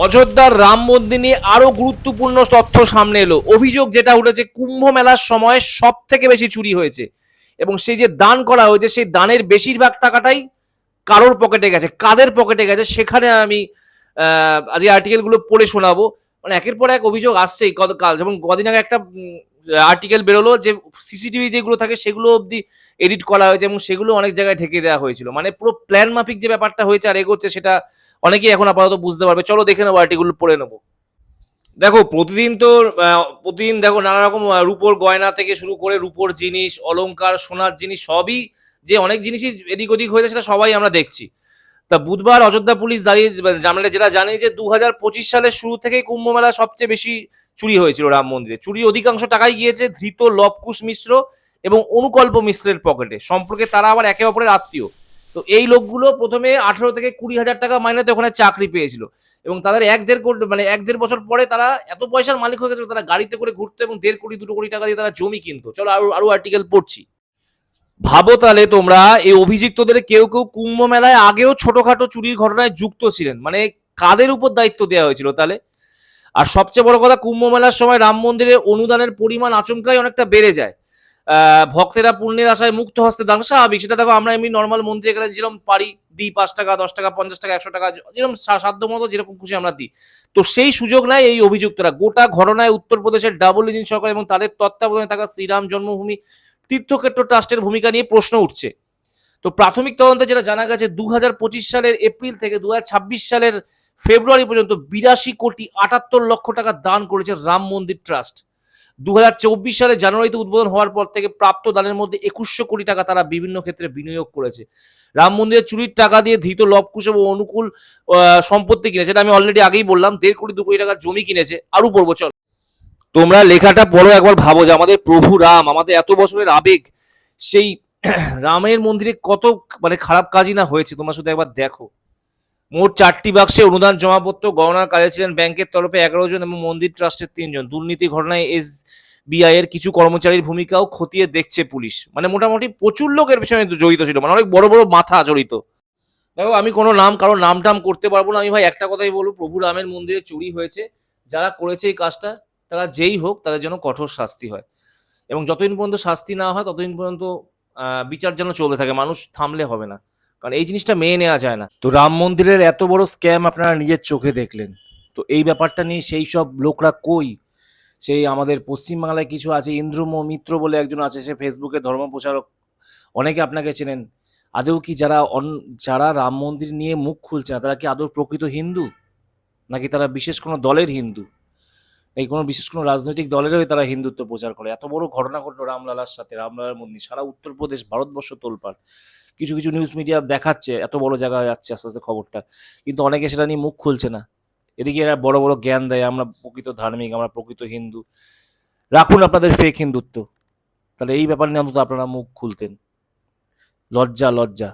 অযোধ্যার রাম মন্দির নিয়ে আরো গুরুত্বপূর্ণ তথ্য সামনে এলো। অভিযোগ যেটা উঠেছে, কুম্ভ মেলার সময় সব থেকে বেশি চুরি হয়েছে এবং সেই যে দান করা হয়েছে সেই দানের বেশিরভাগ টাকাটাই কারোর পকেটে গেছে। কাদের পকেটে গেছে সেখানে আমি আজ এই আর্টিকেলগুলো পড়ে শোনাবো। মানে একের পর এক অভিযোগ আসছেই। গতকাল যেমন কদিন আগে একটা আর্টিকেল বেরোলো যে সিসিটিভি যেগুলো থাকে সেগুলো অবধি এডিট করা হয়েছে এবং সেগুলো অনেক জায়গায় ঢেকে দেওয়া হয়েছিল। মানে পুরো প্ল্যান মাফিক যে ব্যাপারটা হয়েছে আর এগোচ্ছে সেটা অনেকেই এখন আপাতত বুঝতে পারবে। চলো দেখে নেবো, আর্টিকেল পড়ে নেবো। দেখো প্রতিদিন তো প্রতিদিন দেখো নানা রকম রূপোর গয়না থেকে শুরু করে রূপোর জিনিস, অলংকার, সোনার জিনিস সবই যে অনেক জিনিসই এদিক ওদিক হয়েছে সেটা সবাই আমরা দেখছি। তা বুধবার অযোধ্যা পুলিশ দাঁড়িয়ে যেটা জানিয়েছে 2025 সালের শুরু থেকেই কুম্ভ মেলা সবচেয়ে বেশি চুরি হয়েছিল রাম মন্দিরে। চুরির অধিকাংশ টাকাই গিয়েছে ধৃত লবকুশ মিশ্র এবং অনুকল্প মিশ্রের পকেটে। সম্পর্কে তারা আবার একে অপরের আত্মীয়। তো এই লোকগুলো প্রথমে 18 থেকে 20 হাজার টাকা মাইনেতে ওখানে চাকরি পেয়েছিল এবং তাদের 1-1.5 বছর পরে তারা এত পয়সার মালিক হয়ে গেছিল, তারা গাড়িতে করে ঘুরতো এবং 1.5 কোটি 2 কোটি টাকা দিয়ে তারা জমি কিনতো। চলো আরো আরো আর্টিকেল পড়ছি। ভাবো তাহলে তোমরা, এই অভিযুক্তদের কেউ কেউ কুম্ভ মেলায় আগেও ছোটখাটো চুরির ঘটনায় যুক্ত ছিলেন। মানে কাদের উপর দায়িত্ব দেওয়া হয়েছিল তাহলে? আর সবচেয়ে বড় কথা, কুম্ভ মেলার সময় রাম মন্দিরে অনুদানের পরিমাণ আচমকাই অনেকটা বেড়ে যায়। ভক্তেরা পুণ্যের আশায় মুক্ত হস্তে দান, স্বাভাবিক। সেটা দেখো আমরা এমনি নর্মাল মন্দিরে গেলে যেরকম পারি দিই, 5 টাকা 10 টাকা 50 টাকা 100 টাকা যেরকম সাধ্য মতো যেরকম খুশি আমরা দিই। তো সেই সুযোগ নেয় এই অভিযুক্তরা। গোটা ঘটনায় উত্তরপ্রদেশের ডাবল ইঞ্জিন সরকার এবং তাদের তত্ত্বাবধানে থাকা শ্রীরাম জন্মভূমি তীর্থক্ষেত্র ট্রাস্টের ভূমিকা নিয়ে প্রশ্ন উঠছে। তো প্রাথমিক তদন্তে যেটা জানা গেছে, 2025 সালের এপ্রিল থেকে 2026 সালের ফেব্রুয়ারি পর্যন্ত 82 কোটি 78 লক্ষ টাকা দান করেছে রাম মন্দির ট্রাস্ট। 2024 সালে জানুয়ারিতে উদ্বোধন হওয়ার পর থেকে প্রাপ্ত দানের মধ্যে 2100 কোটি টাকা তারা বিভিন্ন ক্ষেত্রে বিনিয়োগ করেছে। রাম মন্দিরের চুরির টাকা দিয়ে ধৃত লবকুশ এবং অনুকূল সম্পত্তি কিনেছে, সেটা আমি অলরেডি আগেই বললাম। 1.5 কোটি 2 কোটি টাকার জমি কিনেছে। আরো পড়বো, চল। তোমরা লেখাটা পড়ো, একবার ভাবো যে আমাদের প্রভু রাম, আমাদের এত বছরের আবেগ, সেই রামের মন্দিরে কত মানে খারাপ কাজই না হয়েছে। তোমরা শুধু একবার দেখো। মোট 4টি বাক্সে অনুদান জমাপত্র গণনার কাজে ছিলেন ব্যাংকের তরফে 11 জন এবং মন্দির ট্রাস্টের 3 জন। দুর্নীতি ঘটনায় SBI এর কিছু কর্মচারীর ভূমিকাও খতিয়ে দেখছে পুলিশ। মানে মোটামুটি প্রচুর লোকের পিছনে জড়িত ছিল, মানে অনেক বড় বড় মাথা জড়িত। দেখো আমি কোনো কারো নাম টাম করতে পারবো না। আমি ভাই একটা কথাই বলবো, প্রভু রামের মন্দিরে চুরি হয়েছে, যারা করেছে এই কাজটা তারা যেই হোক তাদের যেন কঠোর শাস্তি হয় এবং যতদিন পর্যন্ত শাস্তি না হয় ততদিন পর্যন্ত বিচার যেন চলতে থাকে। মানুষ থামলে হবে না, কারণ এই জিনিসটা মেনে নেওয়া যায় না। তো রাম মন্দিরের এত বড় স্ক্যাম আপনারা নিজের চোখে দেখলেন। তো এই ব্যাপারটা নিয়ে সেই সব লোকরা কই? সেই আমাদের পশ্চিমবাংলায় কিছু আছে, ইন্দ্রম মিত্র বলে একজন আছে, সে ফেসবুকে ধর্ম প্রচারক, অনেকে আপনাকে চেনেন। আদৌ কি যারা রাম মন্দির নিয়ে মুখ খুলছে না তারা কি আদৌ প্রকৃত হিন্দু, নাকি তারা বিশেষ কোনো দলের হিন্দু, এই কোনো বিশেষ কোনো রাজনৈতিক দলেরও তারা হিন্দুত্ব প্রচার করে? এত বড় ঘটনা ঘটলো রামলালার সাথে, রামলালার মন্দির সারা উত্তরপ্রদেশ ভারতবর্ষ তোলপাড়। কিছু কিছু নিউজ মিডিয়া দেখাচ্ছে এত বড় জায়গায় যাচ্ছে আস্তে আস্তে খবরটা, কিন্তু অনেকে সেটা নিয়ে মুখ খুলছে না। এদিকে এরা বড় বড় জ্ঞান দেয়, আমরা প্রকৃত ধার্মিক, আমরা প্রকৃত হিন্দু। রাখুন আপনাদের ফেক হিন্দুত্ব, তাহলে এই ব্যাপার নিয়ে অন্তত আপনারা মুখ খুলতেন। লজ্জা লজ্জা।